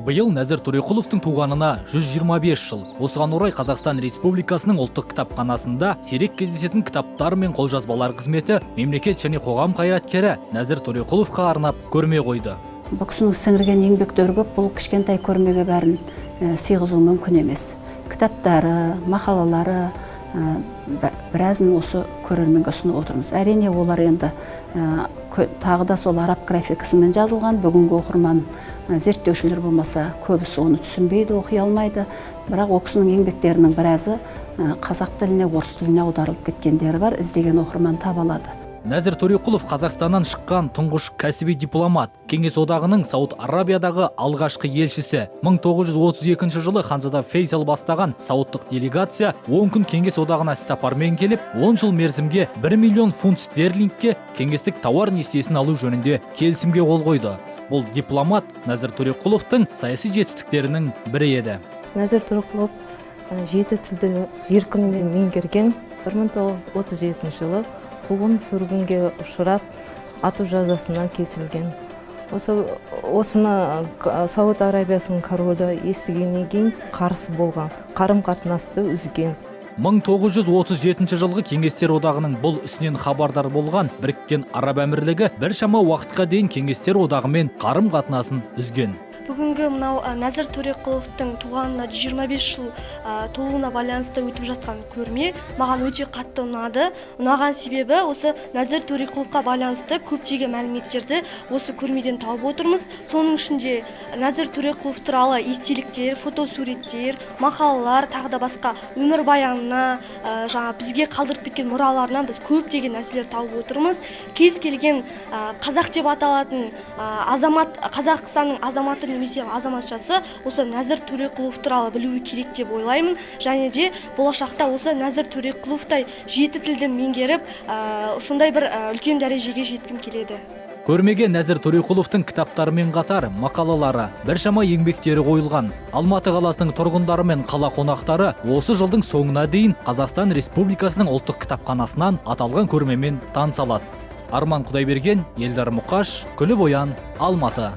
Биыл Нәзір Төреқұловтың туғанына 125 жыл. Осыған орай Қазақстан Республикасының ұлттық кітапханасында сирек кездесетін кітаптар мен қолжазбалар қызметі мемлекет және қоғам қайраткері Нәзір Төреқұловқа арнап көрме қойды. Бұл кісінің сіңірген еңбектері көп, бұл кішкентай көрмеге бәрін сыйғызу мүмкін емес. Кітаптары, мақалалары біразын осы көрерменге ұсынып отырмыз. Әрине олар енді тағы да сол араб графикасымен жазылған. Бүгінгі оқырман зерттеушілер болмаса көбісі оны түсінбейді, оқи алмайды. Бірақ ол кісінің еңбектерінің біразы қазақ тіліне, орыс тіліне аударылып кеткендері бар. Іздеген оқырман таба алады. Нәзір Төреқұлов Қазақстаннан шыққан тұңғыш кәсіби дипломат, Кеңес одағының Сауд Арабиядағы алғашқы елшісі. 1932 жылы Ханзада Фейсал бастаған саудтық делегация 10 күн Кеңес одағына іссапармен келіп, 10 жыл мерзімге 1 миллион фунт стерлингке кеңестік тауар несиесін алу жөнінде келісімге қол қойды. Бұл дипломат Нәзір Төреқұловтың саяси жетістіктерінің бірі еді. Нәзір Төреқұлов 7 тілді еркін меңгерген. 1937 жылы қуғын сүргінге ұшырап, ату жазасына кесілген. Осыны Сауд Арабиясының королі естігеннен кейін қарсы болған, қарым-қатынасты үзген. 1937 жылғы Кеңестер одағының бұл ісінен хабардар болған Біріккен Араб Әмірлігі біршама уақытқа дейін Кеңестер одағымен қарым-қатынасын үзген. Бүгінгі мынау Нәзір Төреқұловтың туғанына 125 жыл толуына байланысты өтіп жатқан көрме маған өте қатты ұнады. Ұнаған себебі осы Нәзір Төреқұловқа байланысты көптеген мәліметтерді осы көрмеден тауып отырмыз. Соның ішінде Нәзір Төреқұлов туралы естеліктер, фотосуреттер, мақалалар, тағы да басқа өмірбаянына, бізге қалдырып кеткен мұраларынан біз көптеген нәрселер тауып отырмыз. Кез келген қазақ деп аталатын азамат, Қазақстанның азаматы немесе азаматшасы осы Нәзір Төреқұлов туралы білуі керек деп ойлаймын. Және де болашақта осы Нәзір Төреқұловтай 7 тілді меңгеріп, сондай бір үлкен дәрежеге жеткім келеді. Көрмеге Нәзір Төреқұловтың кітаптарымен қатар мақалалары, біршама еңбектері қойылған. Алматы қаласының тұрғындары мен қала қонақтары осы жылдың соңына дейін Қазақстан Республикасының ұлттық кітапханасынан аталған көрмемен таныса алады. Арман Құдайберген, Елдар Мұқаш, Күліп Оян, Алматы.